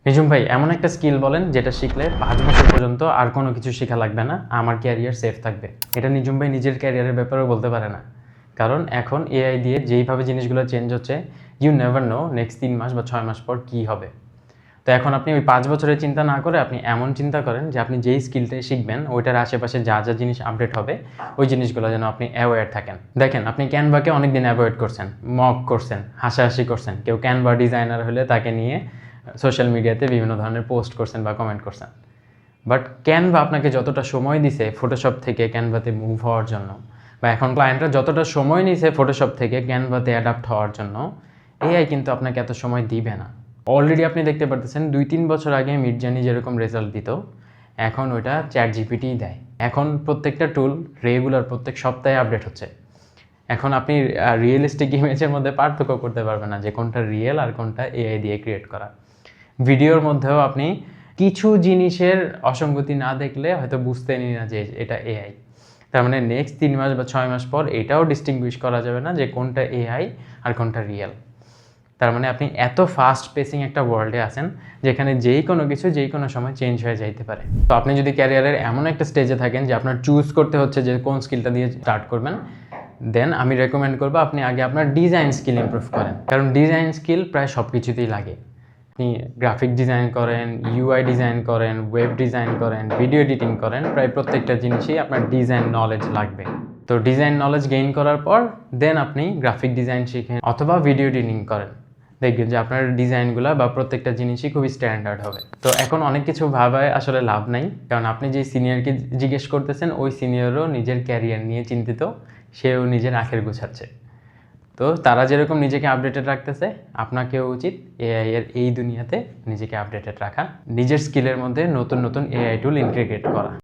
নিজুম ভাই, এমন একটা স্কিল বলেন যেটা শিখলে 5 বছর পর্যন্ত আর কোনো কিছু শেখা লাগবে না, আমার ক্যারিয়ার সেফ থাকবে। এটা নিজুম ভাই নিজের ক্যারিয়ারের ব্যাপারেও বলতে পারে না, কারণ এখন এআই দিয়ে যেইভাবে জিনিসগুলো চেঞ্জ হচ্ছে, ইউ নেভার নো নেক্সট 3 মাস বা 6 মাস পর কী হবে। তো এখন আপনি ওই 5 বছরের চিন্তা না করে আপনি এমন চিন্তা করেন যে আপনি যেই স্কিলটাই শিখবেন ওইটার আশেপাশে যা যা জিনিস আপডেট হবে ওই জিনিসগুলো যেন আপনি অ্যাওয়্যার থাকেন। দেখেন, আপনি ক্যানভাকে অনেকদিন অ্যাভয়েড করছেন, মক করছেন, হাসাহাসি করছেন, কেউ ক্যানভা ডিজাইনার হলে তাকে নিয়ে সোশ্যাল মিডিয়াতে বিভিন্ন ধরনের পোস্ট করছেন বা কমেন্ট করছেন। বাট ক্যানভা আপনাকে যতটা সময় দিছে ফটোশপ থেকে ক্যানভাতে মুভ হওয়ার জন্য, বা এখন ক্লায়েন্টরা যতটা সময় নিছে ফটোশপ থেকে ক্যানভাতে অ্যাডাপ্ট হওয়ার জন্য, এআই কিন্তু আপনাকে এত সময় দিবে না। অলরেডি আপনি দেখতে পারতেছেন 2-3 বছর আগে মিডজার্নি যেরকম রেজাল্ট দিত, এখন ওইটা চ্যাট জিপিটিই দেয়। এখন প্রত্যেকটা টুল রেগুলার প্রত্যেক সপ্তাহে আপডেট হচ্ছে। এখন আপনি রিয়েলিস্টিক ইমেজের মধ্যে পার্থক্য করতে পারবেন না যে কোনটা রিয়েল আর কোনটা এআই দিয়ে ক্রিয়েট করা। ভিডিওর মধ্যেও আপনি কিছু জিনিসের অসঙ্গতি না দেখলে হয়তো বুঝতেনই না যে এটা এআই। তার মানে নেক্সট 3 মাস বা 6 মাস পর এটাও ডিস্টিংগুইশ করা যাবে না যে কোনটা এআই আর কোনটা রিয়েল। তার মানে আপনি এত ফাস্ট পেসিং একটা ওয়ার্ল্ডে আছেন যেখানে যেই কোনো কিছু যেই কোনো সময় চেঞ্জ হয়ে যাইতে পারে। তো আপনি যদি ক্যারিয়ারের এমন একটা স্টেজে থাকেন যে আপনার চুজ করতে হচ্ছে যে কোন স্কিলটা দিয়ে স্টার্ট করবেন, দেন আমি রেকমেন্ড করবো আপনি আগে আপনার ডিজাইন স্কিল ইমপ্রুভ করেন, কারণ ডিজাইন স্কিল প্রায় সব কিছুতেই লাগে। আপনি গ্রাফিক ডিজাইন করেন, ইউআই ডিজাইন করেন, ওয়েব ডিজাইন করেন, ভিডিও এডিটিং করেন, প্রায় প্রত্যেকটা জিনিসই আপনার ডিজাইন নলেজ লাগবে। তো ডিজাইন নলেজ গেইন করার পর দেন আপনি গ্রাফিক ডিজাইন শিখেন অথবা ভিডিও এডিটিং করেন, দেখবেন যে আপনার ডিজাইনগুলো বা প্রত্যেকটা জিনিসই খুবই স্ট্যান্ডার্ড হবে। তো এখন অনেক কিছু ভাবায় আসলে লাভ নাই, কারণ আপনি যে সিনিয়রকে জিজ্ঞেস করতেছেন ওই সিনিয়রও নিজের ক্যারিয়ার নিয়ে চিন্তিত, সেও নিজের আখের গুছাচ্ছে। তো তারা যেরকম নিজেকে আপডেটেড রাখতেছে, আপনাকেও উচিত এআই এর এই দুনিয়াতে নিজেকে আপডেটেড রাখা, নিজের স্কিলের মধ্যে নতুন নতুন এআই টুল ইন্টিগ্রেট করা।